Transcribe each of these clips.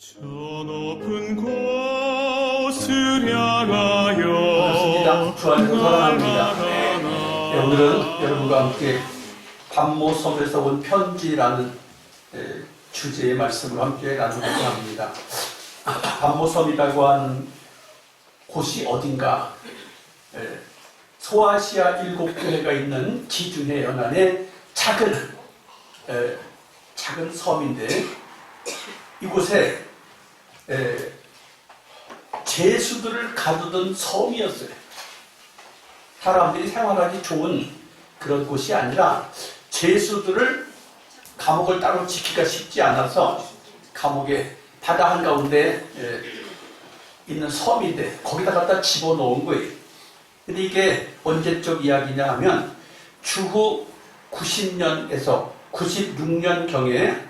저 높은 곳을 향하여 반갑습니다. 주안에서 사랑합니다. 오늘은 여러분과 함께 반모섬에서 온 편지라는 주제의 말씀을 함께 나누고자 합니다. 반모섬이라고 하는 곳이 어딘가? 소아시아 7교회가 있는 지중해 연안의 작은 섬인데, 이곳에 죄수들을 가두던 섬이었어요. 사람들이 생활하기 좋은 그런 곳이 아니라 죄수들을 감옥을 따로 지키기가 쉽지 않아서 감옥에 바다 한가운데 있는 섬인데 거기다 갖다 집어넣은 거예요. 근데 이게 언제적 이야기냐 하면 주후 90년에서 96년경에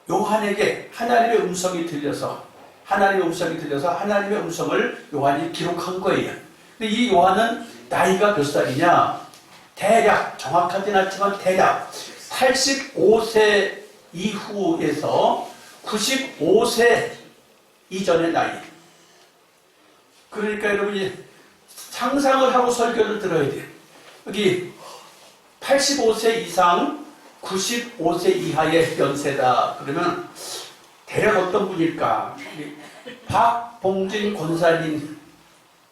요한에게 하나님의 음성이 들려서 하나님의 음성을 요한이 기록한 거예요. 근데 이 요한은 나이가 몇 살이냐? 대략, 정확하진 않지만 대략 85세 이후에서 95세 이전의 나이. 그러니까 여러분이 상상을 하고 설교를 들어야 돼요. 여기 85세 이상 95세 이하의 연세다. 그러면 대략 어떤 분일까? 박봉진 권사님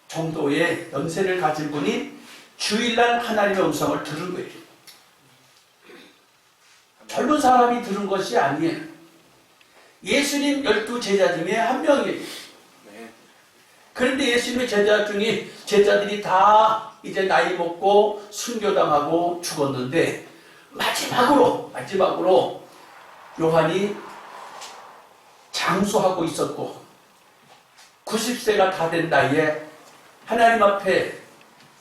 정도의 연세를 가진 분이 주일날 하나님의 음성을 들은 거예요. 젊은 사람이 들은 것이 아니에요. 예수님 12제자 중에 한 명이에요. 그런데 예수님의 제자들이 다 이제 나이 먹고 순교당하고 죽었는데 마지막으로 요한이 장수하고 있었고 90세가 다 된 나이에 하나님 앞에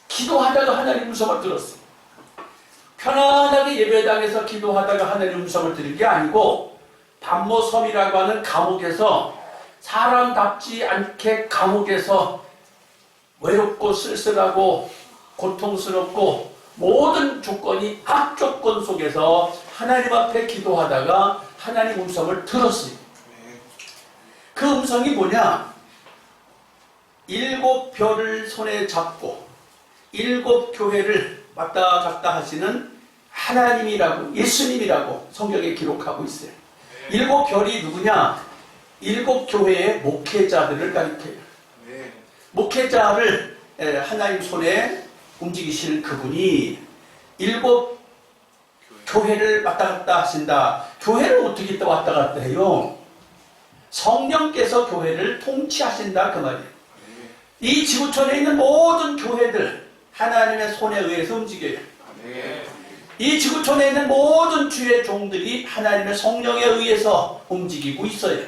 기도하다가 하나님 음성을 들었어요. 편안하게 예배당에서 기도하다가 하나님 음성을 들은 게 아니고 반모섬이라고 하는 감옥에서 사람답지 않게 감옥에서 외롭고 쓸쓸하고 고통스럽고 모든 조건이 악조건 속에서 하나님 앞에 기도하다가 하나님 음성을 들었어요. 그 음성이 뭐냐? 7별을 손에 잡고 7교회를 왔다 갔다 하시는 하나님이라고, 예수님이라고 성경에 기록하고 있어요. 7별이 누구냐? 7교회의 목회자들을 가리켜요. 목회자를 하나님 손에 움직이시는 그분이 7교회를 왔다 갔다 하신다. 교회를 어떻게 또 왔다 갔다 해요? 성령께서 교회를 통치하신다 그 말이에요. 이 지구촌에 있는 모든 교회들 하나님의 손에 의해서 움직여요. 이 지구촌에 있는 모든 주의 종들이 하나님의 성령에 의해서 움직이고 있어요.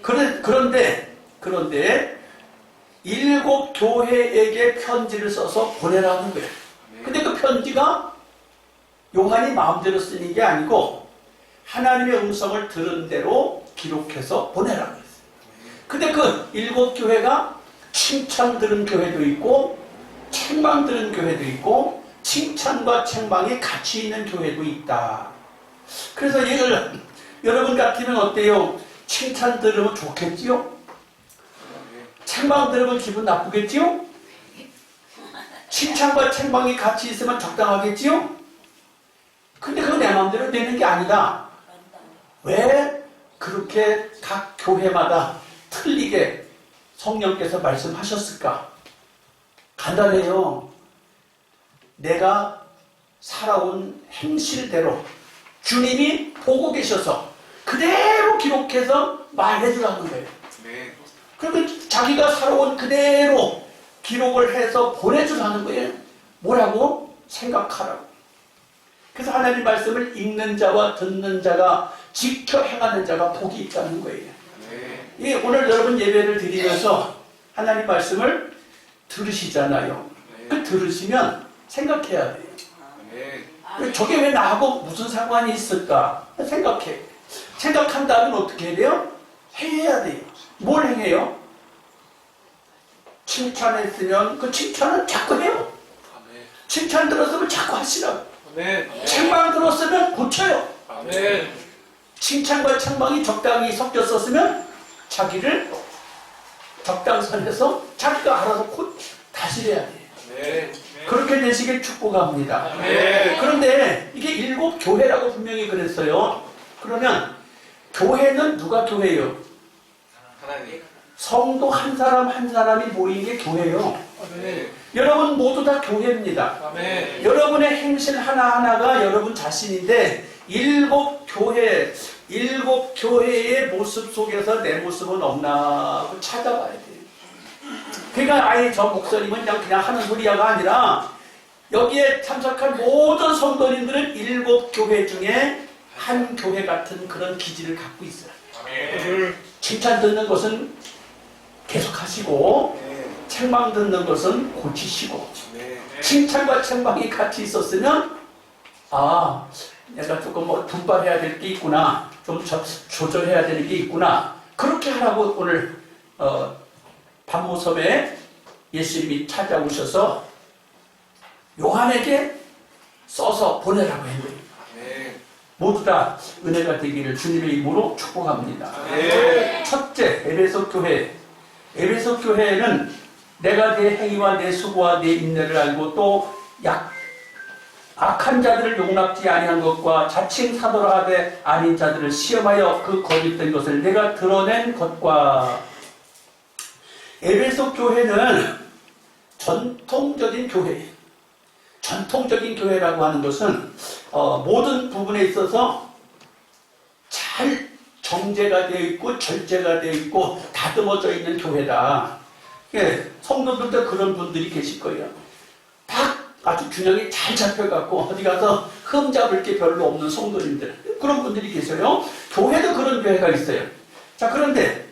그런데 7교회에게 편지를 써서 보내라는 거예요. 근데 그 편지가 요한이 마음대로 쓰는 게 아니고 하나님의 음성을 들은 대로 기록해서 보내라고 했어요. 근데 그 7교회가 칭찬 들은 교회도 있고 책망 들은 교회도 있고 칭찬과 책망이 같이 있는 교회도 있다. 그래서 여러분 같으면 어때요? 칭찬 들으면 좋겠지요? 책망 들으면 기분 나쁘겠지요? 칭찬과 책망이 같이 있으면 적당하겠지요? 근데 그건 내 마음대로 되는 게 아니다. 왜 그렇게 각 교회마다 틀리게 성령께서 말씀하셨을까? 간단해요. 내가 살아온 행실대로 주님이 보고 계셔서 그대로 기록해서 말해주라는 거예요. 그러면 자기가 살아온 그대로 기록을 해서 보내주라는 거예요. 뭐라고? 생각하라고. 그래서 하나님 말씀을 읽는 자와 듣는 자가 지켜 행하는 자가 복이 있다는 거예요. 오늘 여러분 예배를 드리면서 하나님 말씀을 들으시잖아요. 그 들으시면 생각해야 돼요. 저게 왜 나하고 무슨 상관이 있을까? 생각해. 생각한 다음에 어떻게 해야 돼요? 해야 돼요. 뭘 행해요? 칭찬했으면 그 칭찬은 자꾸 해요. 칭찬 들었으면 자꾸 하시라고. 책망 들었으면 고쳐요. 칭찬과 책망이 적당히 섞였었으면 자기를 적당선에서 자기가 알아서 곧 다스려야 돼요. 네. 그렇게 되시길 축복합니다. 네. 그런데 이게 일곱 교회라고 분명히 그랬어요. 그러면 교회는 누가 교회예요? 하나님. 성도 한 사람 한 사람이 모인 게 교회예요. 네. 여러분 모두 다 교회입니다. 아멘. 여러분의 행실 하나하나가 여러분 자신인데 일곱 교회의 모습 속에서 내 모습은 없나 찾아봐야 돼요. 그러니까 아예 저 목사님은 그냥 하는 소리야가 아니라 여기에 참석한 모든 성도님들은 일곱 교회 중에 한 교회 같은 그런 기질을 갖고 있어요. 아멘. 칭찬 듣는 것은 계속하시고 네. 책망 듣는 것은 고치시고 네. 칭찬과 책망이 같이 있었으면 아 내가 조금 분발해야 될 게 있구나, 좀 조절해야 되는 게 있구나, 그렇게 하라고 오늘 반모섬에 예수님이 찾아오셔서 요한에게 써서 보내라고 했는 거예요. 네. 모두 다 은혜가 되기를 주님의 이름으로 축복합니다. 네. 첫째, 에베소 교회. 에베소 교회는 내가 내 행위와 내 수고와 내 인내를 알고 또 악한 자들을 용납지 아니한 것과 자칭 사도라 하되 아닌 자들을 시험하여 그 거짓된 것을 내가 드러낸 것과. 에베소 교회는 전통적인 교회. 전통적인 교회라고 하는 것은 모든 부분에 있어서 잘 정제가 되어 있고 절제가 되어 있고 다듬어져 있는 교회다. 예, 성도들도 그런 분들이 계실 거예요. 다 아주 균형이 잘 잡혀갖고 어디 가서 흠 잡을 게 별로 없는 성도님들, 그런 분들이 계세요. 교회도 그런 교회가 있어요. 자, 그런데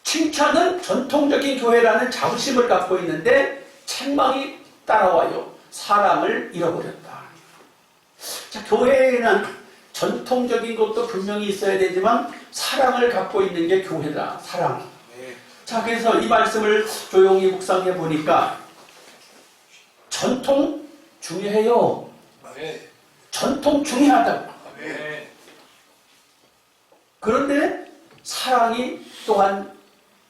칭찬은 전통적인 교회라는 자부심을 갖고 있는데 책망이 따라와요. 사랑을 잃어버렸다. 자, 교회에는 전통적인 것도 분명히 있어야 되지만 사랑을 갖고 있는 게 교회다. 사랑. 네. 자, 그래서 이 말씀을 조용히 묵상해 보니까 전통 중요해요. 네. 전통 중요하다고. 네. 그런데 사랑이 또한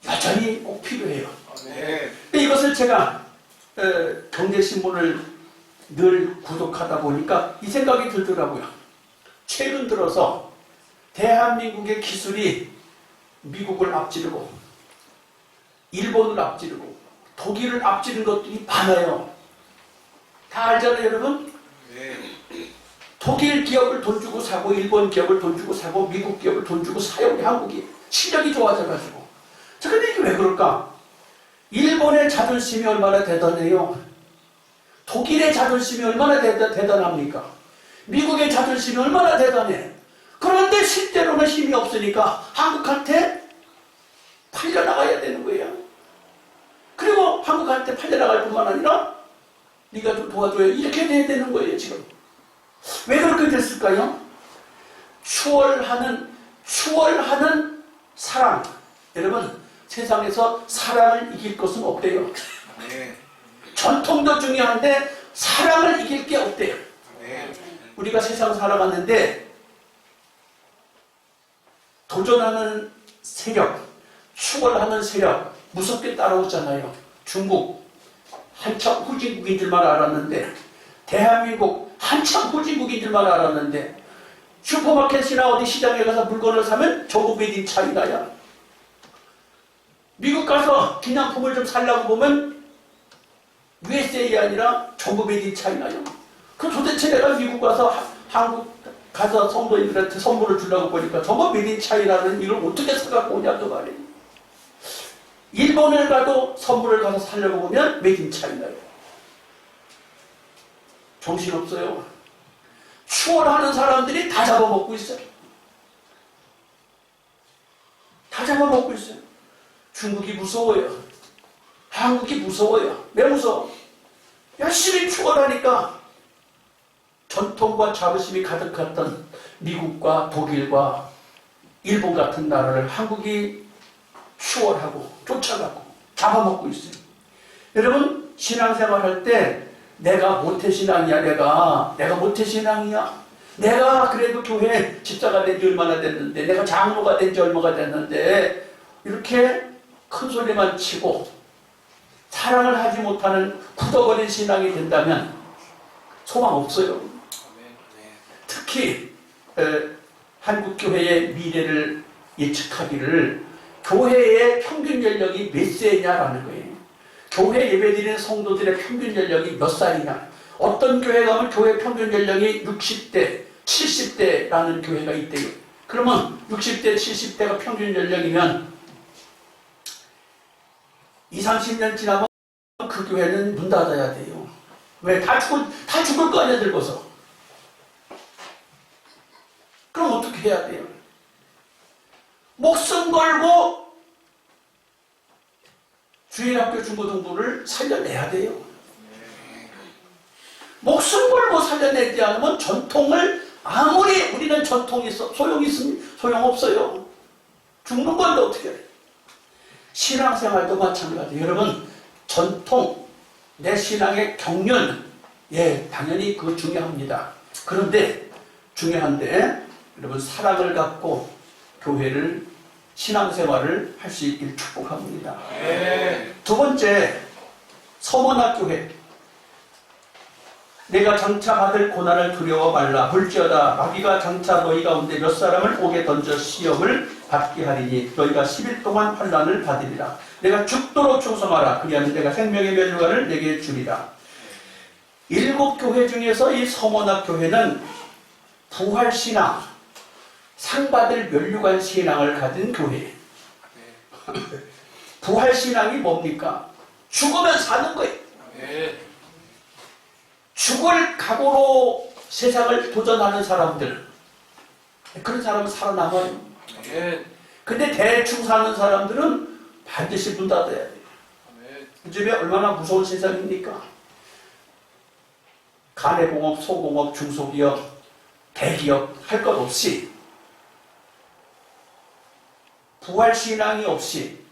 여전히 꼭 필요해요. 네. 근데 이것을 제가 경제신문을 늘 구독하다 보니까 이 생각이 들더라고요. 최근 들어서 대한민국의 기술이 미국을 앞지르고 일본을 앞지르고 독일을 앞지른 것들이 많아요. 다 알잖아요, 여러분? 네. 독일 기업을 돈 주고 사고 일본 기업을 돈 주고 사고 미국 기업을 돈 주고 사요. 우리 한국이 실력이 좋아져가지고. 자, 근데 이게 왜 그럴까? 일본의 자존심이 얼마나 대단해요. 독일의 자존심이 얼마나 대단합니까? 미국의 자존심이 얼마나 대단해. 그런데 실제로는 힘이 없으니까 한국한테 팔려나가야 되는 거예요. 그리고 한국한테 팔려나갈 뿐만 아니라 네가 좀 도와줘야 이렇게 돼야 되는 거예요, 지금. 왜 그렇게 됐을까요? 추월하는 사랑. 여러분, 세상에서 사랑을 이길 것은 없대요. 네. 전통도 중요한데 사랑을 이길 게 없대요. 네. 우리가 세상 살아갔는데 도전하는 세력, 추월하는 세력 무섭게 따라오잖아요. 중국 한참 후진국인 줄만 알았는데, 대한민국 한참 후진국인 줄만 알았는데, 슈퍼마켓이나 어디 시장에 가서 물건을 사면 전부 메이드 인 차이나야. 미국 가서 기념품을 좀 살려고 보면 USA 아니라 전부 메이드 인 차이나요. 그 도대체 내가 미국 가서 한국 가서 성도인들한테 선물을 주려고 보니까 전부 메이드 인 차이나는 이걸 어떻게 사갖고 오냐고 말이에요. 일본을 가도 선물을 가서 살려고 보면 메이드 인 차이나요. 정신없어요. 추월하는 사람들이 다 잡아먹고 있어요. 다 잡아먹고 있어요. 중국이 무서워요. 한국이 무서워요. 왜 무서워? 열심히 추월하니까 전통과 자부심이 가득했던 미국과 독일과 일본 같은 나라를 한국이 추월하고 쫓아가고 잡아먹고 있어요. 여러분, 신앙생활 할 때 내가 모태신앙이야. 내가 모태신앙이야. 내가 그래도 교회 집사가 된 지 얼마나 됐는데, 내가 장로가 된 지 얼마가 됐는데, 이렇게 큰 소리만 치고 사랑을 하지 못하는 굳어버린 신앙이 된다면 소망 없어요. 특히 한국 교회의 미래를 예측하기를 교회의 평균 연령이 몇 세냐라는 거예요. 교회 예배드리는 성도들의 평균 연령이 몇 살이냐. 어떤 교회 가면 교회 평균 연령이 60대, 70대라는 교회가 있대요. 그러면 60대, 70대가 평균 연령이면 20, 30년 지나면 그 교회는 문 닫아야 돼요. 왜? 다 죽을 거 아니야, 늙어서. 그럼 어떻게 해야 돼요? 목숨 걸고 주일학교 중고등부를 살려내야 돼요. 목숨 걸고 살려내지 않으면 전통을 아무리 우리는 전통이 소용이 있으면 소용없어요. 죽는 건데 어떻게 해요? 신앙생활도 마찬가지예요. 여러분, 전통, 내 신앙의 경륜, 예, 당연히 그거 중요합니다. 그런데 중요한데 여러분, 사랑을 갖고 교회를, 신앙생활을 할 수 있길 축복합니다. 두 번째, 서문학교회. 내가 장차 받을 고난을 두려워 말라. 볼지어다 마귀가 장차 너희 가운데 몇 사람을 옥에 던져 시험을 받게 하리니 너희가 10일 동안 환난을 받으리라. 내가 죽도록 충성하라. 그리하면 내가 생명의 면류관을 내게 주리라. 7교회 중에서 이 서문학교회는 부활신앙, 상받을 면류관 신앙을 가진 교회예요. 부활신앙이 뭡니까? 죽으면 사는 거예요. 죽을 각오로 세상을 도전하는 사람들, 그런 사람은 살아남아요. 근데 대충 사는 사람들은 반드시 문 닫아야 돼요. 요즘에 얼마나 무서운 세상입니까? 가내공업, 소공업, 중소기업, 대기업 할 것 없이, 부활신앙이 없이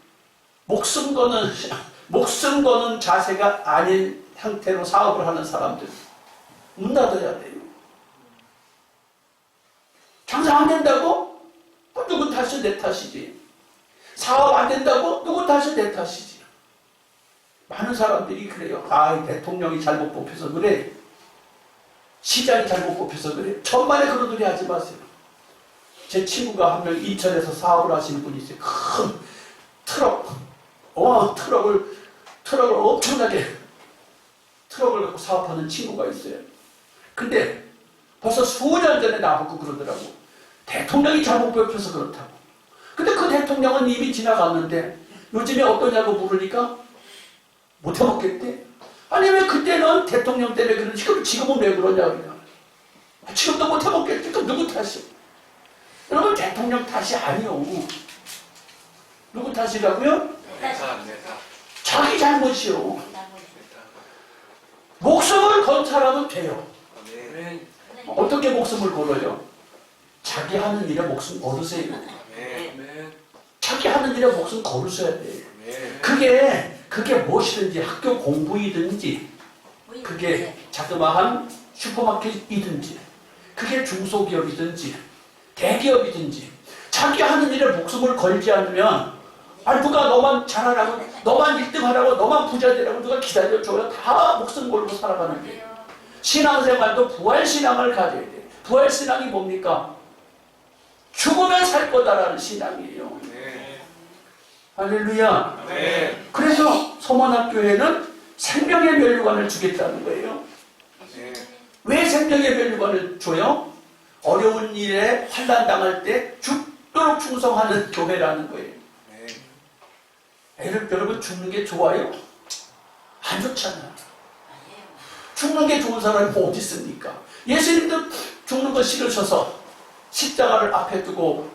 목숨 거는 자세가 아닌 상태로 사업을 하는 사람들 문 닫아야 돼요. 장사 안 된다고? 누구 탓이 내 탓이지. 사업 안 된다고? 누구 탓이 내 탓이지. 많은 사람들이 그래요. 아, 대통령이 잘못 뽑혀서 그래. 시장이 잘못 뽑혀서 그래. 천만에 그런 소리 하지 마세요. 제 친구가 한 명 인천에서 사업을 하시는 분이 있어요. 큰 트럭을 엄청나게 트럭을 갖고 사업하는 친구가 있어요. 근데 벌써 수년 전에 나보고 그러더라고. 대통령이 잘못 뽑혀서 그렇다고. 근데 그 대통령은 이미 지나갔는데 요즘에 어떠냐고 물으니까 못 해먹겠대. 아니 왜 그때는 대통령 때문에 그러지 그럼 지금은 왜 그러냐 그냥. 지금도 못 해먹겠대. 그럼 누구 탓이야? 여러분, 대통령 탓이 아니요. 누구 탓이라고요? 자기 잘못이요. 목숨을 건 사람은 돼요. 어떻게 목숨을 걸어요? 자기 하는 일에 목숨 걸으세요. 자기 하는 일에 목숨 걸으셔야 돼요. 그게 무엇이든지 학교 공부이든지, 그게 자그마한 슈퍼마켓이든지, 그게 중소기업이든지, 대기업이든지, 자기 하는 일에 목숨을 걸지 않으면, 누가 너만 잘하라고, 너만 1등 하라고, 너만 부자 되라고 누가 기다려줘요. 다 목숨 걸고 살아가는 거예요. 신앙생활도 부활신앙을 가져야 돼요. 부활신앙이 뭡니까? 죽으면 살 거다라는 신앙이에요. 할렐루야. 그래서 서문학교회는 생명의 면류관을 주겠다는 거예요. 왜 생명의 면류관을 줘요? 어려운 일에 환난 당할 때 죽도록 충성하는 교회라는 거예요. 여러분, 죽는 게 좋아요? 안 좋잖아요. 죽는 게 좋은 사람이 어디 있습니까? 예수님도 죽는 거 싫으셔서 십자가를 앞에 두고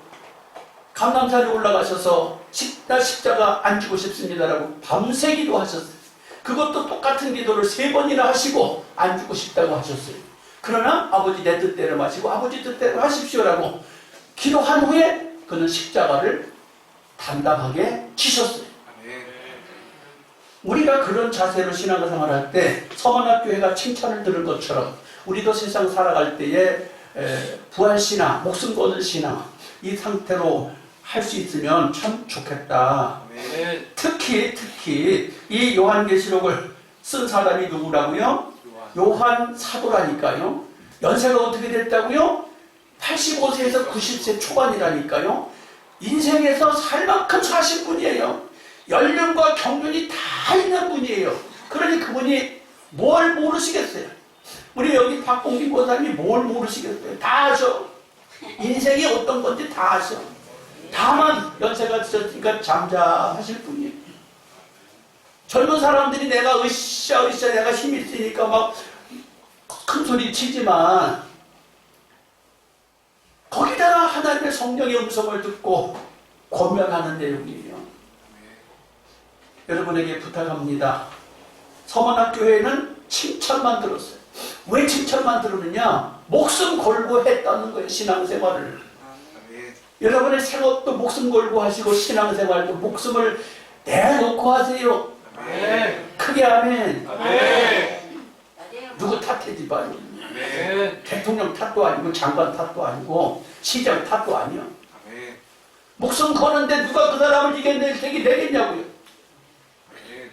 감람산에 올라가셔서 나 십자가 안 지고 싶습니다라고 밤새 기도하셨어요. 그것도 똑같은 기도를 3번이나 하시고 안 죽고 싶다고 하셨어요. 그러나 아버지 내 뜻대로 마시고 아버지 뜻대로 하십시오라고 기도한 후에 그는 십자가를 담담하게 지셨어요. 우리가 그런 자세로 신앙생활을 할 때 서문학교회가 칭찬을 들은 것처럼 우리도 세상 살아갈 때에 부활신앙, 목숨 거는 신앙 이 상태로 할 수 있으면 참 좋겠다. 아멘. 특히 이 요한계시록을 쓴 사람이 누구라고요? 요한 사도라니까요. 연세가 어떻게 됐다고요? 85세에서 90세 초반이라니까요. 인생에서 살 만큼 사신 분이에요. 연륜과 경륜이 다 있는 분이에요. 그러니 그분이 뭘 모르시겠어요? 우리 여기 박봉진 권사님이 뭘 모르시겠어요? 다 아셔. 인생이 어떤 건지 다 아셔. 다만 연세가 드셨으니까 잠잠하실 뿐이에요. 젊은 사람들이 내가 으쌰 내가 힘이 있으니까 막 큰 소리 치지만 거기다가 하나님의 성령의 음성을 듣고 권면하는 내용이에요. 여러분에게 부탁합니다. 서문학교회는 칭찬만 들었어요. 왜 칭찬만 들었느냐? 목숨 걸고 했다는 거예요. 신앙생활을. 아멘. 여러분의 생업도 목숨 걸고 하시고 신앙생활도 목숨을 내놓고 하세요. 아멘. 크게 아멘. 아멘. 누구 탓해지 마요. 아멘. 대통령 탓도 아니고 장관 탓도 아니고 시장 탓도 아니야. 아멘. 목숨 거는데 누가 그 사람을 내겠냐고요. 아멘.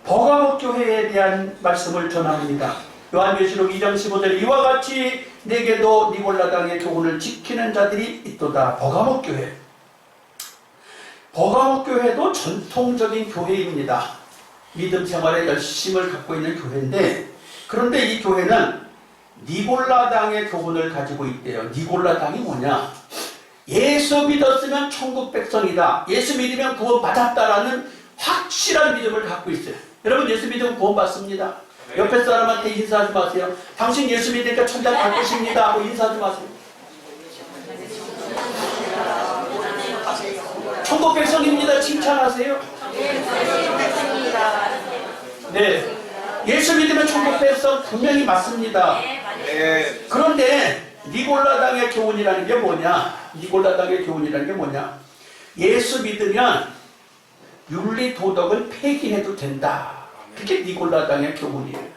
버가목 교회에 대한 말씀을 전합니다. 요한계시록 2장 15절 이와 같이 내게도 니골라당의 교훈을 지키는 자들이 있도다. 버가목 교회. 버가목 교회도 전통적인 교회입니다. 믿음 생활에 열심을 갖고 있는 교회인데 그런데 이 교회는 니골라당의 교훈을 가지고 있대요. 니골라당이 뭐냐? 예수 믿었으면 천국 백성이다. 예수 믿으면 구원 받았다라는 확실한 믿음을 갖고 있어요. 여러분 예수 믿으면 구원 받습니다. 옆에 사람한테 인사하지 마세요. 당신 예수 믿으니까 천당 갈 것입니다 하고 인사하지 마세요. 천국 백성입니다. 칭찬하세요. 네, 예수 믿으면 천국 백성 분명히 맞습니다. 아멘. 그런데 니골라당의 교훈이라는 게 뭐냐? 니골라당의 교훈이라는 게 뭐냐? 예수 믿으면 윤리 도덕은 폐기해도 된다. 그게 니골라당의 교훈이에요.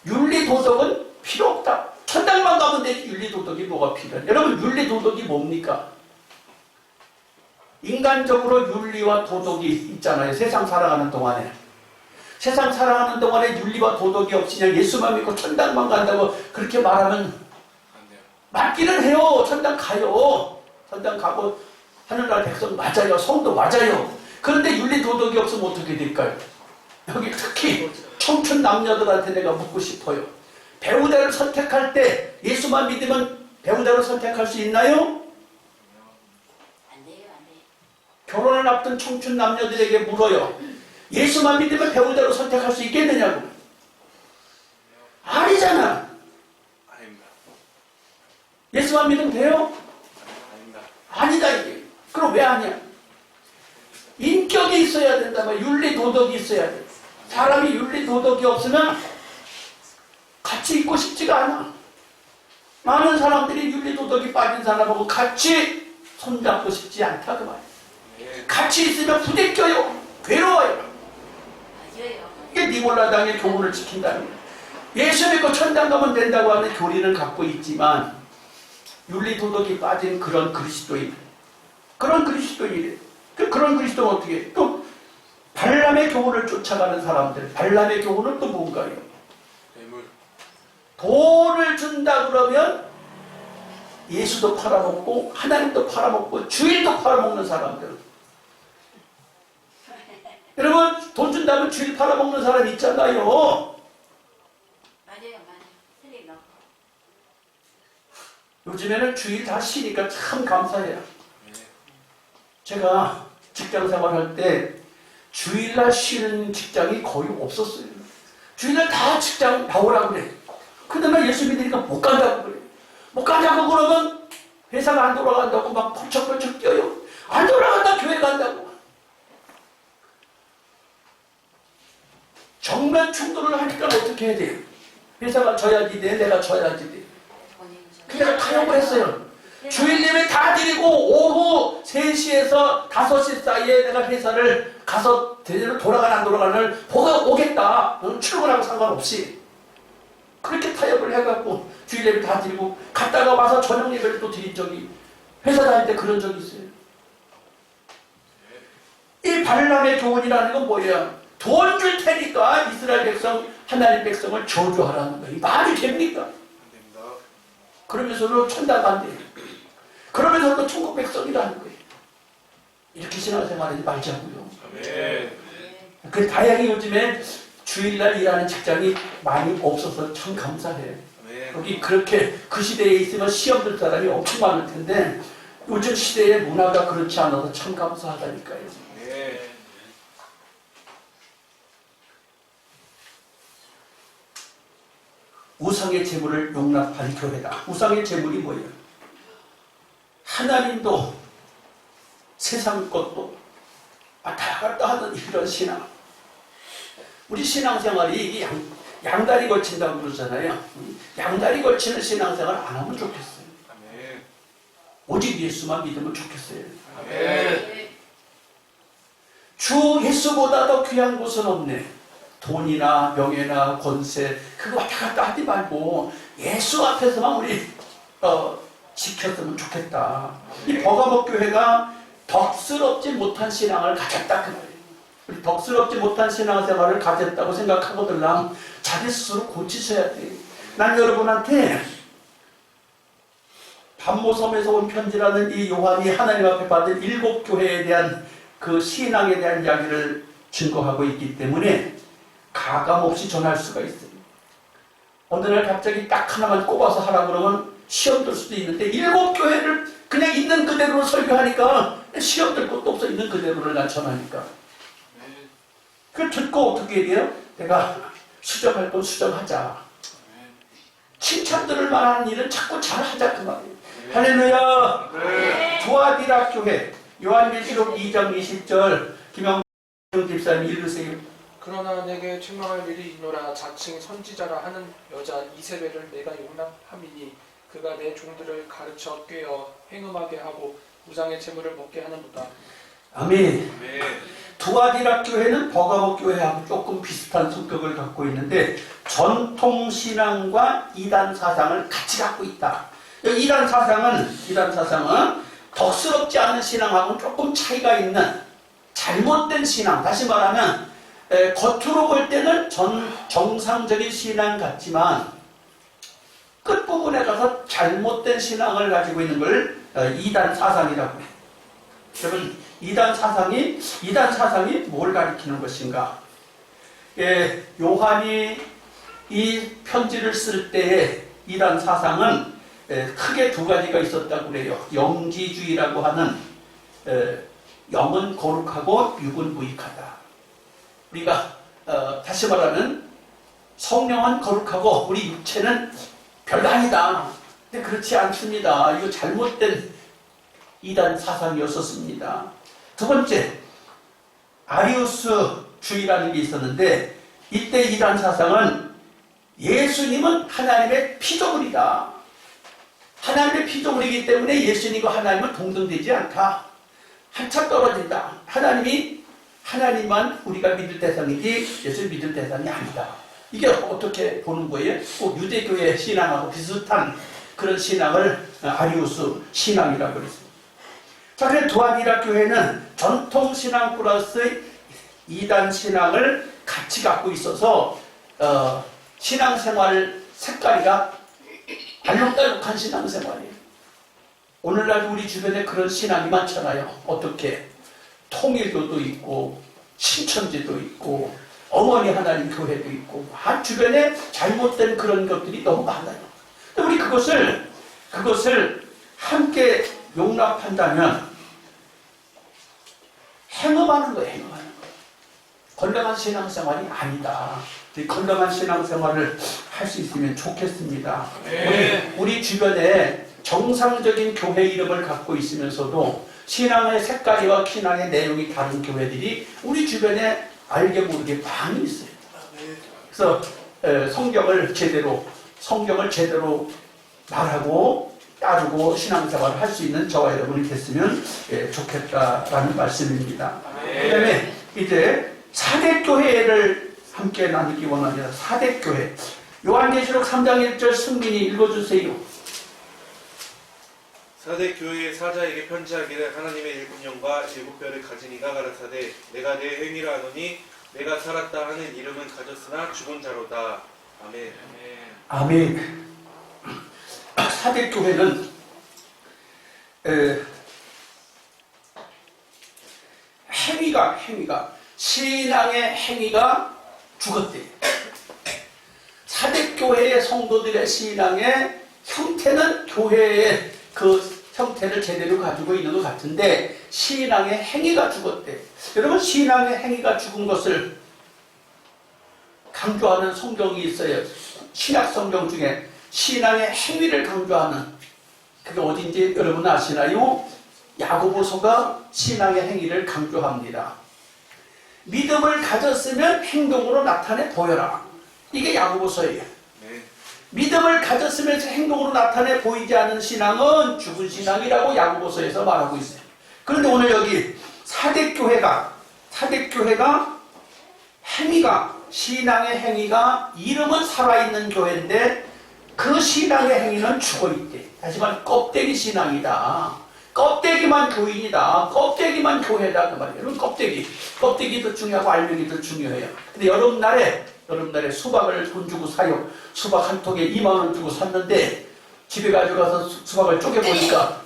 윤리 도덕은 필요 없다. 천당만 가면 되지 윤리 도덕이 뭐가 필요해? 여러분 윤리 도덕이 뭡니까? 인간적으로 윤리와 도덕이 있잖아요. 세상 살아가는 동안에. 세상 살아가는 동안에 윤리와 도덕이 없이 그냥 예수만 믿고 천당만 간다고 그렇게 말하면 안 돼요. 맞기는 해요. 천당 가요. 천당 가고 하늘나라 백성 맞아요. 성도 맞아요. 그런데 윤리 도덕이 없으면 어떻게 될까요? 여기 특히 청춘 남녀들한테 내가 묻고 싶어요. 배우자를 선택할 때 예수만 믿으면 배우자를 선택할 수 있나요? 결혼을 앞둔 청춘 남녀들에게 물어요. 예수만 믿으면 배우자로 선택할 수 있겠느냐고. 아니잖아. 아닙니다. 예수만 믿으면 돼요? 아닙니다. 아니다 이게. 그럼 왜 아니야? 인격이 있어야 된다면 윤리 도덕이 있어야 돼. 사람이 윤리 도덕이 없으면 같이 있고 싶지가 않아. 많은 사람들이 윤리 도덕이 빠진 사람하고 같이 손잡고 싶지 않다 그 말이야. 같이 있으면 부대껴요. 괴로워요. 이게 니골라당의 교훈을 지킨다는 거예요. 예수 믿고 천당 가면 된다고 하는 교리를 갖고 있지만 윤리 도덕이 빠진 그런 그리스도인. 그런 그리스도인이래. 그런 그리스도는 어떻게 해? 또 발람의 교훈을 쫓아가는 사람들. 발람의 교훈은 또 뭔가요? 괴물. 돈을 준다 그러면 예수도 팔아먹고 하나님도 팔아먹고 주일도 팔아먹는 사람들. 여러분 돈 준다면 주일 팔아먹는 사람 있잖아요. 맞아요. 틀리나. 요즘에는 주일 다 쉬니까 참 감사해요. 제가 직장 생활할 때 주일날 쉬는 직장이 거의 없었어요. 주일날 다 직장 나오라고 그래. 근데 나 예수 믿으니까 못 간다고 그래. 못 간다고 그러면 회사가 안 돌아간다고 막 펄쩍펄쩍 뛰어요. 안 돌아간다 교회 간다고. 정면 충돌을 하니까 어떻게 해야 돼요? 회사가 져야지 돼, 내가 져야지 돼. 그래서 타협을 했어요. 주일님이 다 드리고 오후 3시에서 5시 사이에 내가 회사를 가서 제대로 돌아가나 안 돌아가나를 보고 오겠다. 너는 출근하고 상관없이. 그렇게 타협을 해갖고 주일 예배 다 드리고 갔다가 와서 저녁 예배를 또 드린 적이 회사 다닐 때 그런 적이 있어요. 이 발람의 교훈이라는 건 뭐예요? 돈 줄 테니까 이스라엘 백성, 하나님 백성을 저주하라는 거예요. 말이 됩니까? 안 됩니다. 그러면서도 천당 간대요. 그러면서도 천국 백성이라는 거예요. 이렇게 신앙생활하지 말자고요. 아멘. 그 다행히 요즘에 주일날 일하는 직장이 많이 없어서 참 감사해요. 아멘. 여기 그렇게 그 시대에 있으면 시험 들 사람이 엄청 많을 텐데 요즘 시대의 문화가 그렇지 않아서 참 감사하다니까요. 네. 우상의 재물을 용납한 교회다. 우상의 재물이 뭐예요? 하나님도 세상 것도 왔다 갔다 하는 이런 신앙. 우리 신앙생활이 이게 양다리 걸친다고 그러잖아요. 양다리 걸치는 신앙생활 안 하면 좋겠어요. 아멘. 오직 예수만 믿으면 좋겠어요. 아멘. 주 예수보다 더 귀한 곳은 없네. 돈이나 명예나 권세 그거 왔다 갔다 하지 말고 예수 앞에서만 우리 지켰으면 좋겠다. 이 버가목 교회가 덕스럽지 못한 신앙을 가졌다 그 말이에요. 우리 덕스럽지 못한 신앙생활을 가졌다고 생각하거들랑 자기 스스로 고치셔야 돼요. 난 여러분한테 반모섬에서 온 편지라는 이 요한이 하나님 앞에 받은 7 교회에 대한 그 신앙에 대한 이야기를 증거하고 있기 때문에 가감없이 전할 수가 있어요. 어느 날 갑자기 딱 하나만 꼽아서 하라고 그러면 시험 들 수도 있는데 7 교회를 그냥 있는 그대로 설교하니까 시험 들 것도 없어. 있는 그대로를 난 전하니까. 그걸 듣고 어떻게 해요? 내가 수정할 건 수정하자. 칭찬들을 말하는 일은 자꾸 잘하자 그 말이에요. 할렐루야. 네. 두아디라 교회 요한계시록 2장 20절 김영경 집사님 읽으세요. 그러나 내게 책망할 일이 있노라. 자칭 선지자라 하는 여자 이세벨을 내가 용납함이니 그가 내 종들을 가르쳐 꿰어 행음하게 하고 우상의 재물을 먹게 하는도다. 아멘. 아멘. 두아디라 교회는 버가목 교회하고 조금 비슷한 성격을 갖고 있는데 전통신앙과 이단 사상을 같이 갖고 있다. 이단 사상은 덕스럽지 않은 신앙하고는 조금 차이가 있는 잘못된 신앙. 다시 말하면 겉으로 볼 때는 정상적인 신앙 같지만 끝부분에 가서 잘못된 신앙을 가지고 있는 걸 이단 사상이라고 해요. 여러분 이단 사상이 뭘 가리키는 것인가? 요한이 이 편지를 쓸 때에 이단 사상은 크게 2 가지가 있었다고 그래요. 영지주의라고 하는 영은 거룩하고 육은 무익하다. 우리가 다시 말하면 성령은 거룩하고 우리 육체는 별거 아니다. 근데 그렇지 않습니다. 이거 잘못된 이단 사상이었었습니다. 2 번째, 아리우스주의라는 게 있었는데 이때 이단 사상은 예수님은 하나님의 피조물이다. 하나님의 피조물이기 때문에 예수님과 하나님은 동등되지 않다. 한참 떨어진다. 하나님만 우리가 믿을 대상이지 예수를 믿을 대상이 아니다. 이게 어떻게 보는 거예요? 꼭 유대교의 신앙하고 비슷한 그런 신앙을 아리우스 신앙이라고 그랬습니다. 자, 그래서 두아디라 교회는 전통신앙 플러스 이단 신앙을 같이 갖고 있어서 신앙생활 색깔이가 알록달록한 신앙생활이에요. 오늘날 우리 주변에 그런 신앙이 많잖아요. 어떻게? 통일교도 있고 신천지도 있고 어머니 하나님 교회도 있고 주변에 잘못된 그런 것들이 너무 많아요. 우리 그것을 함께 용납한다면 행음하는 거예요. 행음하는 거. 건강한 신앙생활이 아니다. 건강한 신앙생활을 할 수 있으면 좋겠습니다. 우리 주변에 정상적인 교회 이름을 갖고 있으면서도 신앙의 색깔이와 신앙의 내용이 다른 교회들이 우리 주변에 알게 모르게 많이 있어요. 그래서 성경을 제대로 말하고 따르고 신앙생활을 할 수 있는 저와 여러분이 됐으면 좋겠다라는 말씀입니다. 그 다음에 이제 사대교회를 함께 나누기 원합니다. 사대교회. 요한계시록 3장 1절 승민이 읽어주세요. 사대 교회의 사자에게 편지하기를 하나님의 일곱 영과 일곱 별을 가진 이가 가라사대 내가 내 행위를 아노니 내가 살았다 하는 이름은 가졌으나 죽은 자로다. 아멘. 아멘. 사대교회는 행위가 신앙의 행위가 죽었대요. 사대교회의 성도들의 신앙의 형태는 교회의 그 형태를 제대로 가지고 있는 것 같은데 신앙의 행위가 죽었대. 여러분, 신앙의 행위가 죽은 것을 강조하는 성경이 있어요. 신약 성경 중에 신앙의 행위를 강조하는 그게 어딘지 여러분 아시나요? 야고보서가 신앙의 행위를 강조합니다. 믿음을 가졌으면 행동으로 나타내 보여라. 이게 야고보서예요. 네. 믿음을 가졌으면서 행동으로 나타내 보이지 않는 신앙은 죽은 신앙이라고 야고보서에서 말하고 있어요. 그런데 오늘 여기 사대교회가 행위가, 신앙의 행위가, 이름은 살아있는 교회인데 그 신앙의 행위는 죽어있대. 하지만 껍데기 신앙이다. 껍데기만 교인이다. 껍데기만 교회다. 그 말이에요. 여러분, 껍데기도 중요하고 알맹이도 중요해요. 근데 여름날에 수박을 돈 주고 사요. 수박 한 통에 2만 원 주고 샀는데 집에 가져가서 수박을 쪼개보니까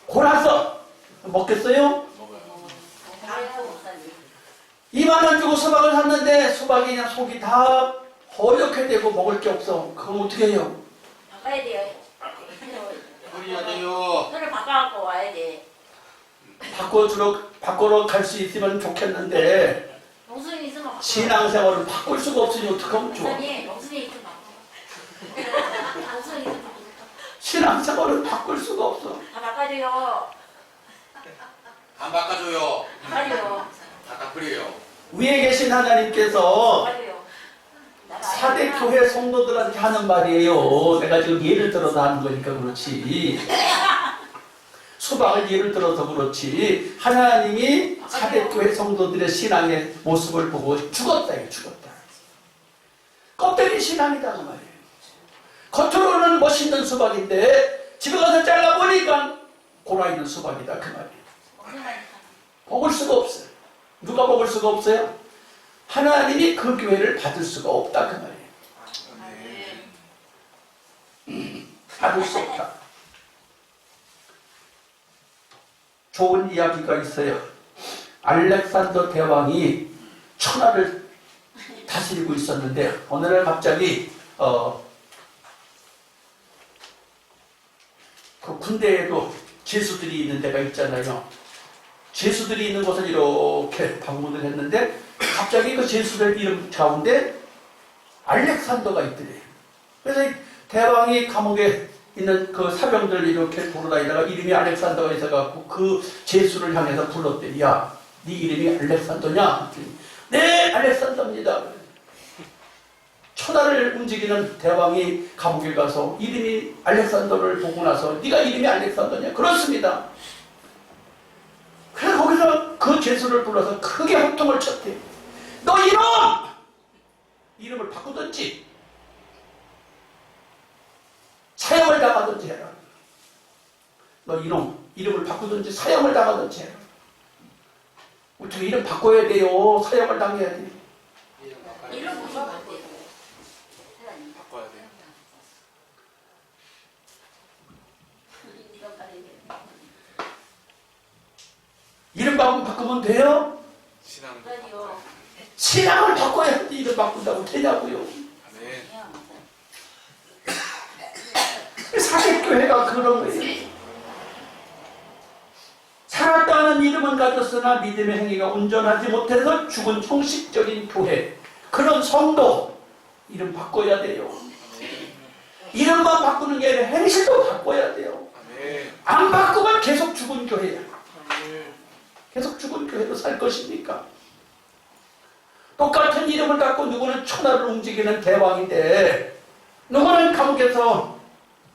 골아서 먹겠어요? 2만 원 주고 수박을 샀는데 수박이 그냥 속이 다 허옇게 되고 먹을 게 없어. 그럼 어떻게 해요? 바꿔야 돼요. 뿌려야 돼요. 혀를 바꿔갖고 와야 돼. 바꾸러 갈 수 있으면 좋겠는데 영순이 있으면 바꿔. 신앙생활을 바꿀 수가 없으니 어떡하면 좋아. 영순이 있으면 바꿔. 영순이 있으면 바꿔. 신앙생활을 바꿀 수가 없어. 다 바꿔줘요. 안 바꿔줘요. 바꿔줘요. 다 깎으려요. 위에 계신 하나님께서 바꿔줘요. 사대 교회 성도들한테 하는 말이에요. 내가 지금 예를 들어서 하는 거니까 그렇지. 수박을 예를 들어서 그렇지. 하나님이 사대 교회 성도들의 신앙의 모습을 보고 죽었다. 껍데기 신앙이다 그 말이에요. 겉으로는 멋있는 수박인데 집에 가서 잘라보니까 골아있는 수박이다 그 말이에요. 먹을 수가 없어요. 누가 먹을 수가 없어요? 하나님이 그 교회를 받을 수가 없다 그 말이에요. 받을 수 없다. 좋은 이야기가 있어요. 알렉산더 대왕이 천하를 다스리고 있었는데 어느 날 갑자기 그 군대에도 죄수들이 있는 데가 있잖아요. 죄수들이 있는 곳을 이렇게 방문을 했는데 갑자기 그 죄수들 이름 가운데 알렉산더가 있더래요. 그래서 대왕이 감옥에 있는 그 사병들 이렇게 돌아다니다가 이름이 알렉산더가 있어갖고 그 죄수를 향해서 불렀대. 야, 네 이름이 알렉산더냐? 네, 알렉산더입니다. 천하를 움직이는 대왕이 감옥에 가서 이름이 알렉산더를 보고 나서 네가 이름이 알렉산더냐? 그렇습니다. 그래서 거기서 그 죄수를 불러서 크게 호통을 쳤대. 너 이름을 바꾸든지 사형을 당하든지 해라. 너 이름을 바꾸든지 사형을 당하든지 해라. 어떻게 이름 바꿔야 돼요? 사형을 당해야 돼. 이름 무슨 바꿔? 바꿔야 돼요. 이름 바꾸면 돼요? 신앙도 그래요. 바꿔야 돼요. 신앙을 바꿔야 돼. 이름 바꾼다고 되냐고요. 아멘. 사대교회가 그런 거예요. 살았다는 이름은 가졌으나 믿음의 행위가 온전하지 못해서 죽은 형식적인 교회, 그런 성도 이름 바꿔야 돼요. 이름만 바꾸는 게 아니라 행실도 바꿔야 돼요. 아멘. 안 바꾸면 계속 죽은 교회야. 계속 죽은 교회로 살 것입니까? 똑같은 이름을 갖고 누구는 천하를 움직이는 대왕인데 누구는 감옥에서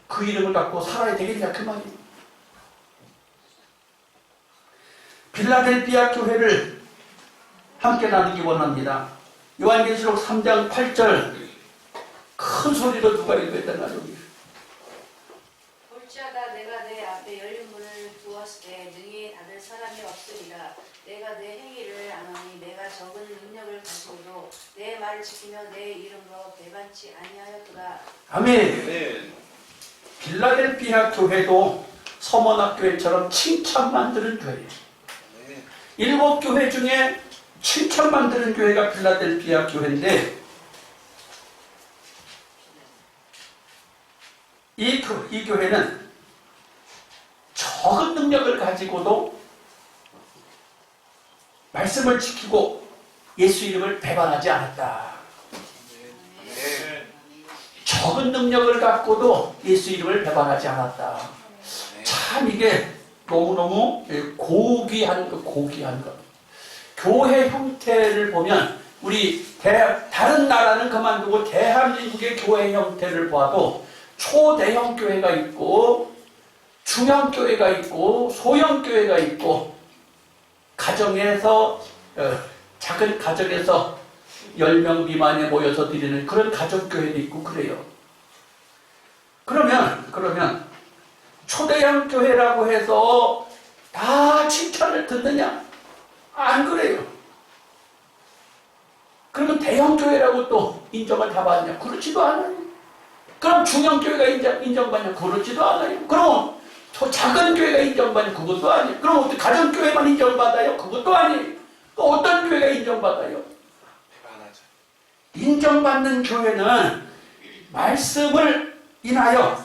그 이름을 갖고 살아야 되겠냐 그 말이에요. 빌라델비아 교회를 함께 나누기 원합니다. 요한계시록 3장 8절 큰 소리로 누가 읽어야 여기. 볼지어다 내가 내 앞에 열린 문을 두었을 때 능히 닫을 사람이 없으리라. 내가 내 행위를 아노니 내가 적은 능력을 가지고도 내 말을 지키며 내 이름으로 배반치 아니하였도다. 아멘. 네. 빌라델피아 교회도 서머나교회처럼 칭찬만 드는 교회예요. 네. 7교회 중에 칭찬만 드는 교회가 빌라델피아 교회인데 이 교회는 적은 능력을 가지고도 말씀을 지키고 예수 이름을 배반하지 않았다. 네. 적은 능력을 갖고도 예수 이름을 배반하지 않았다. 참 이게 너무너무 고귀한 것. 교회 형태를 보면 우리 다른 나라는 그만두고 대한민국의 교회 형태를 봐도 초대형 교회가 있고 중형 교회가 있고 소형 교회가 있고 가정에서 작은 가정에서 10명 미만에 모여서 드리는 그런 가정교회도 있고 그래요. 그러면 초대형 교회라고 해서 다 칭찬을 듣느냐? 안 그래요. 그러면 대형 교회라고 또 인정을 다 받느냐? 그렇지도 않아요. 그럼 중형 교회가 인정받냐? 그렇지도 않아요. 그럼 더 작은 교회가 인정받냐? 그것도 아니에요. 그럼 어떻게 가정교회만 인정받아요? 그것도 아니에요. 또 어떤 교회가 인정받아요? 배반하자. 인정받는 교회는 말씀을 인하여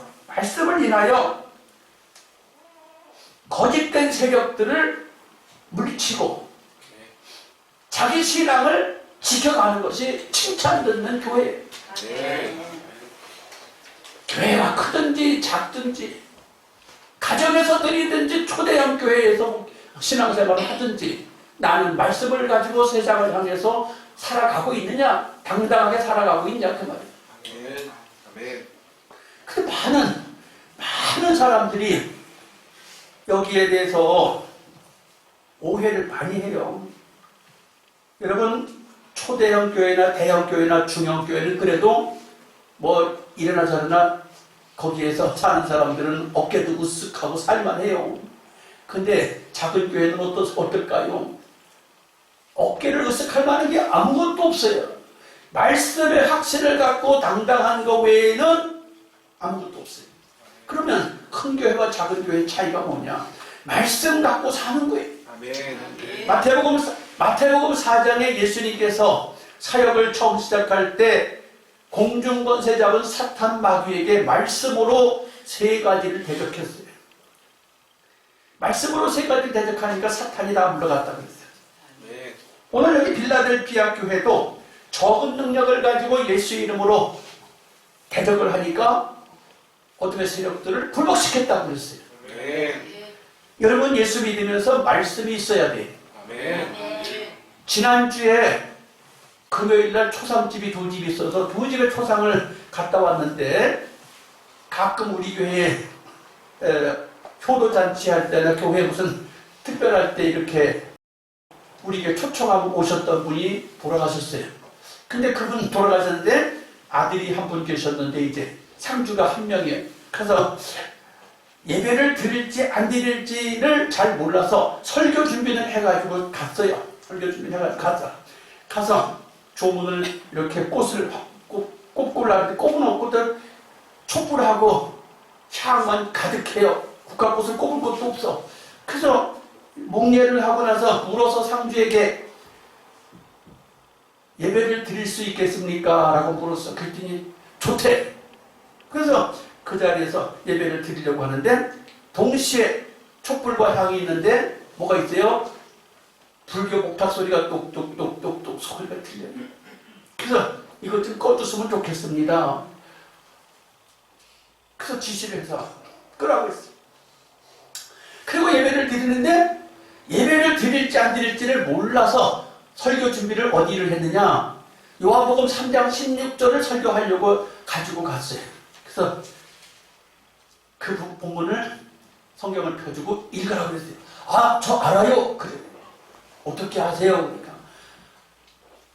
거짓된 세력들을 물리치고 자기 신앙을 지켜가는 것이 칭찬 듣는 교회예요. 네. 교회가 크든지 작든지 가정에서 드리든지 초대형 교회에서 신앙생활을 하든지 나는 말씀을 가지고 세상을 향해서 살아가고 있느냐? 당당하게 살아가고 있냐? 그 말이에요. 아멘. 아멘. 근데 많은 사람들이 여기에 대해서 오해를 많이 해요. 여러분, 초대형 교회나 대형 교회나 중형 교회는 그래도 뭐 이러나 저러나 거기에서 사는 사람들은 어깨도 으쓱하고 살만해요. 근데 작은 교회는 어떨까요? 어깨를 으쓱할 만한 게 아무것도 없어요. 말씀의 확신을 갖고 당당한 것 외에는 아무것도 없어요. 그러면 큰 교회와 작은 교회의 차이가 뭐냐? 말씀 갖고 사는 거예요. 아멘. 마태복음 4장에 예수님께서 사역을 처음 시작할 때 공중권세 잡은 사탄 마귀에게 말씀으로 3가지를 대적했어요. 말씀으로 3가지를 대적하니까 사탄이 다 물러갔다 그랬어요. 네. 오늘 여기 빌라델피아 교회도 적은 능력을 가지고 예수 이름으로 대적을 하니까 어둠의 세력들을 굴복시켰다고 그랬어요. 아멘. 여러분 예수 믿으면서 말씀이 있어야 돼요. 아멘. 지난주에 금요일날 초상집이 2집이 있어서 2집의 초상을 갔다 왔는데 가끔 우리 교회에 효도잔치 할 때나 교회 무슨 특별할 때 이렇게 우리 교회 초청하고 오셨던 분이 돌아가셨어요. 근데 그분 돌아가셨는데 아들이 한 분 계셨는데 이제 상주가 한 명이에요. 그래서 예배를 드릴지 안 드릴지를 잘 몰라서 설교 준비는 해가지고 갔어요. 설교 준비는 해가지고 가서 조문을 이렇게 꽃을 꼽고 나는데 꼽은 옷들 촛불하고 향만 가득해요. 국화꽃을 꼽을 것도 없어. 그래서 목례를 하고 나서 물어서 상주에게 예배를 드릴 수 있겠습니까? 라고 물었어. 그랬더니 좋대. 그래서 그 자리에서 예배를 드리려고 하는데 동시에 촛불과 향이 있는데 뭐가 있어요? 불교 목탁 소리가 똑똑똑똑똑 소리가 들려요. 그래서 이것 좀 꺼주시면 좋겠습니다. 그래서 지시를 해서 끄라고 했어요. 그리고 예배를 드리는데 예배를 드릴지 안 드릴지를 몰라서 설교 준비를 어디를 했느냐? 요한복음 3장 16절을 설교하려고 가지고 갔어요. 그래서 그 본문을 성경을 펴주고 읽으라고 그랬어요. 아, 저 알아요. 그래요. 어떻게 하세요? 그러니까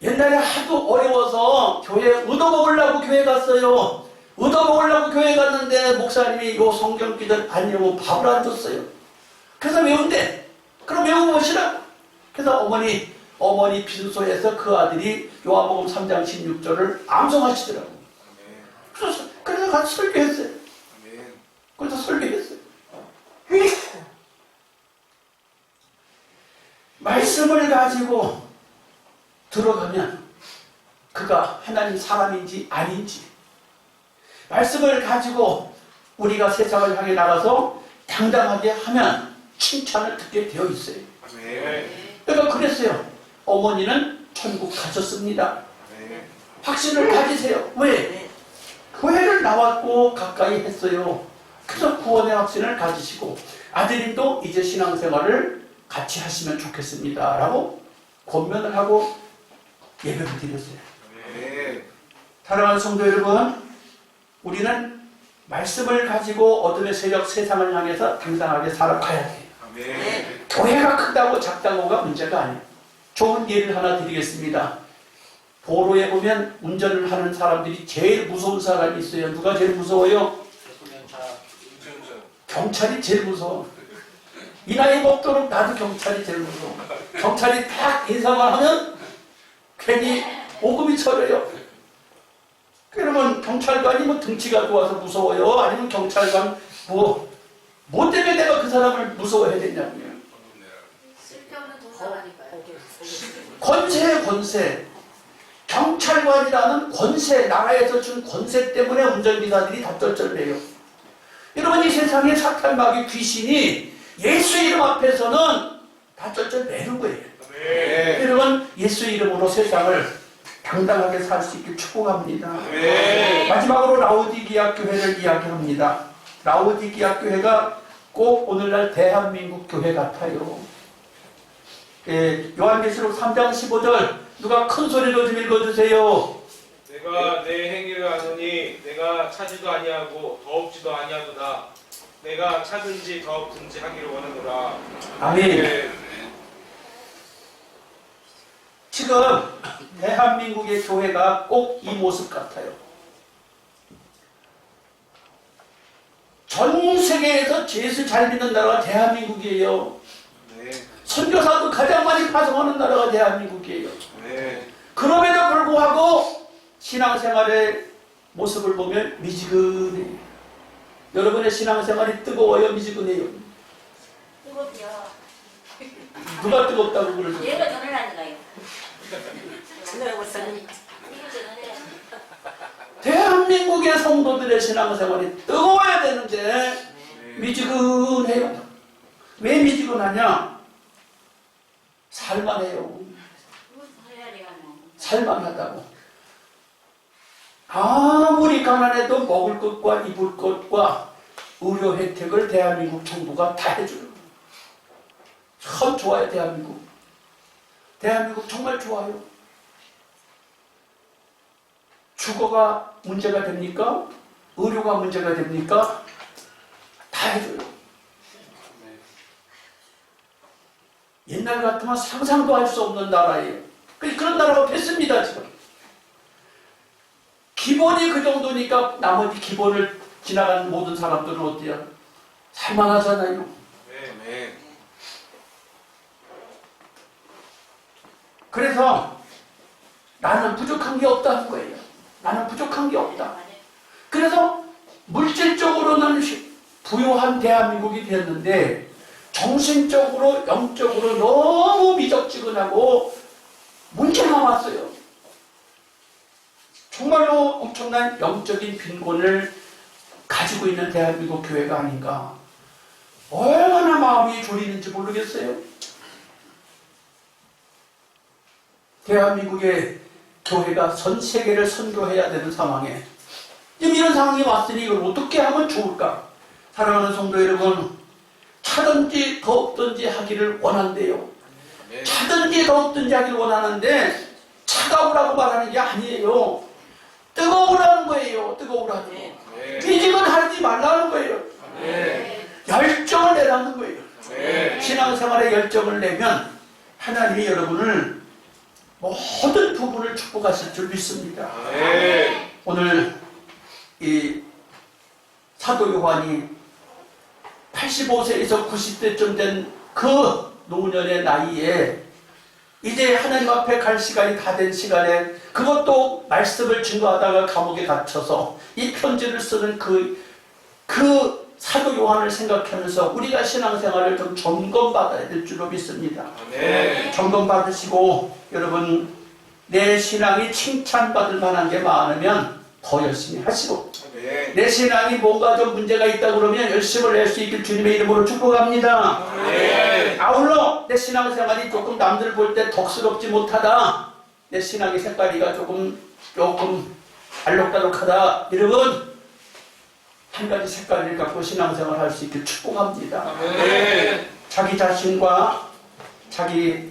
옛날에 하도 어려워서 교회에 얻어 먹으려고 교회 갔어요. 얻어먹으려고 교회 갔는데 목사님이 요 성경 기절 아니면 밥을 안 줬어요. 그래서 외운대. 그럼 외워보시라고. 그래서 어머니 빈소에서 그 아들이 요한복음 3장 16절을 암송하시더라고. 그래서 같이 설교했어요. 그래서 설교했어요. 말씀을 가지고 들어가면 그가 하나님 사람인지 아닌지, 말씀을 가지고 우리가 세상을 향해 나가서 당당하게 하면 칭찬을 듣게 되어 있어요. 그러니까 그랬어요. 어머니는 천국 가셨습니다. 확신을 가지세요. 왜? 교회를 나왔고 가까이 했어요. 그래서 구원의 확신을 가지시고 아드님도 이제 신앙생활을 같이 하시면 좋겠습니다 라고 권면을 하고 예배를 드렸어요. 사랑하는 성도 여러분, 우리는 말씀을 가지고 어둠의 세력 세상을 향해서 당당하게 살아가야 돼요. 교회가 크다고 작다고가 문제가 아니에요. 좋은 예를 하나 드리겠습니다. 도로에 보면 운전을 하는 사람들이 제일 무서운 사람이 있어요. 누가 제일 무서워요? 경찰이 제일 무서워. 이 나이 먹도록 나도 경찰이 제일 무서워. 경찰이 딱 인사만 하면 괜히 오금이 쳐져요. 그러면 경찰관이 뭐 등치가 좋아서 무서워요? 아니면 경찰관 뭐 때문에 내가 그 사람을 무서워해야 되냐고요. 쓸데없는 동사하니까요. 권세. 경찰관이라는 권세, 나라에서 준 권세 때문에 운전기사들이 답절절해요. 여러분, 이 세상에 사탄마귀 귀신이 예수 이름 앞에서는 답절절 매는 거예요. 여러분, 예수 이름으로 세상을 당당하게 살 수 있길 축복합니다. 마지막으로 라오디기아 교회를 이야기합니다. 라오디기아 교회가 꼭 오늘날 대한민국 교회 같아요. 요한계시록 3장 15절 누가 큰 소리로 좀 읽어주세요. 내가 내 행위를 아노니 내가 차지도 아니하고 더없지도 아니하도다. 내가 차든지 더없든지 하기를 원하노라. 아멘. 지금 대한민국의 교회가 꼭 이 모습 같아요. 전 세계에서 예수 잘 믿는 나라가 대한민국이에요. 선교사도 가장 많이 파송하는 나라가 대한민국이에요. 그럼에도 불구하고 신앙생활의 모습을 보면 미지근해요. 여러분의 신앙생활이 뜨거워요, 미지근해요? 뜨겁죠. 누가 뜨겁다고 그러죠? 얘가 전을 하는 거예요. 대한민국의 성도들의 신앙생활이 뜨거워야 되는데 미지근해요. 왜 미지근하냐? 살만해요. 살만하다고. 아무리 가난해도 먹을 것과 입을 것과 의료 혜택을 대한민국 정부가 다 해줘요. 참 좋아요, 대한민국. 대한민국 정말 좋아요. 주거가 문제가 됩니까? 의료가 문제가 됩니까? 다 해줘요. 옛날 같으면 상상도 할 수 없는 나라예요. 그런 나라가 됐습니다, 지금. 기본이 그 정도니까 나머지 기본을 지나가는 모든 사람들은 어때요? 살만하잖아요. 그래서 나는 부족한 게 없다는 거예요. 나는 부족한 게 없다. 그래서 물질적으로는 부유한 대한민국이 되었는데 정신적으로, 영적으로 너무 미적지근하고 문제가 왔어요. 정말로 엄청난 영적인 빈곤을 가지고 있는 대한민국 교회가 아닌가. 얼마나 마음이 졸이는지 모르겠어요. 대한민국의 교회가 전 세계를 선교해야 되는 상황에 지금 이런 상황이 왔으니 이걸 어떻게 하면 좋을까? 사랑하는 성도 여러분, 차든지 더없든지 하기를 원한대요. 차든지 더없든지 하기를 원하는데 차가우라고 말하는 게 아니에요. 뜨거우라는 거예요. 뜨거우라는 거. 미지근하지 말라는 거예요. 열정을 내라는 거예요. 신앙생활에 열정을 내면 하나님이 여러분을 모든 부분을 축복하실 줄 믿습니다. 오늘 이 사도 요한이 85세에서 90세쯤 된 그 노년의 나이에 이제 하나님 앞에 갈 시간이 다 된 시간에 그것도 말씀을 증거하다가 감옥에 갇혀서 이 편지를 쓰는 그 사도 요한을 생각하면서 우리가 신앙생활을 좀 점검받아야 될 줄로 믿습니다. 아멘. 점검받으시고 여러분 내 신앙이 칭찬받을 만한 게 많으면 더 열심히 하시고 아멘. 내 신앙이 뭔가 좀 문제가 있다 그러면 열심을 낼 수 있길 주님의 이름으로 축복합니다. 아멘. 아울러 내 신앙생활이 조금 남들 볼 때 덕스럽지 못하다, 내 신앙의 색깔이가 조금 알록달록하다, 여러분 한 가지 색깔을 갖고 신앙생활 할 수 있길 축복합니다. 아멘. 자기 자신과 자기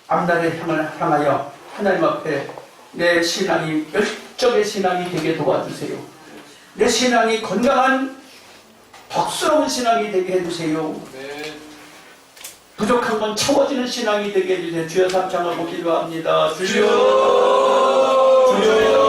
앞날을 향하여 하나님 앞에 내 신앙이 열정의 신앙이 되게 도와주세요. 내 신앙이 건강한 덕스러운 신앙이 되게 해주세요. 네. 부족한 건 채워지는 신앙이 되게 해주세요. 주여 삼창하고 기도합니다. 주여, 주여.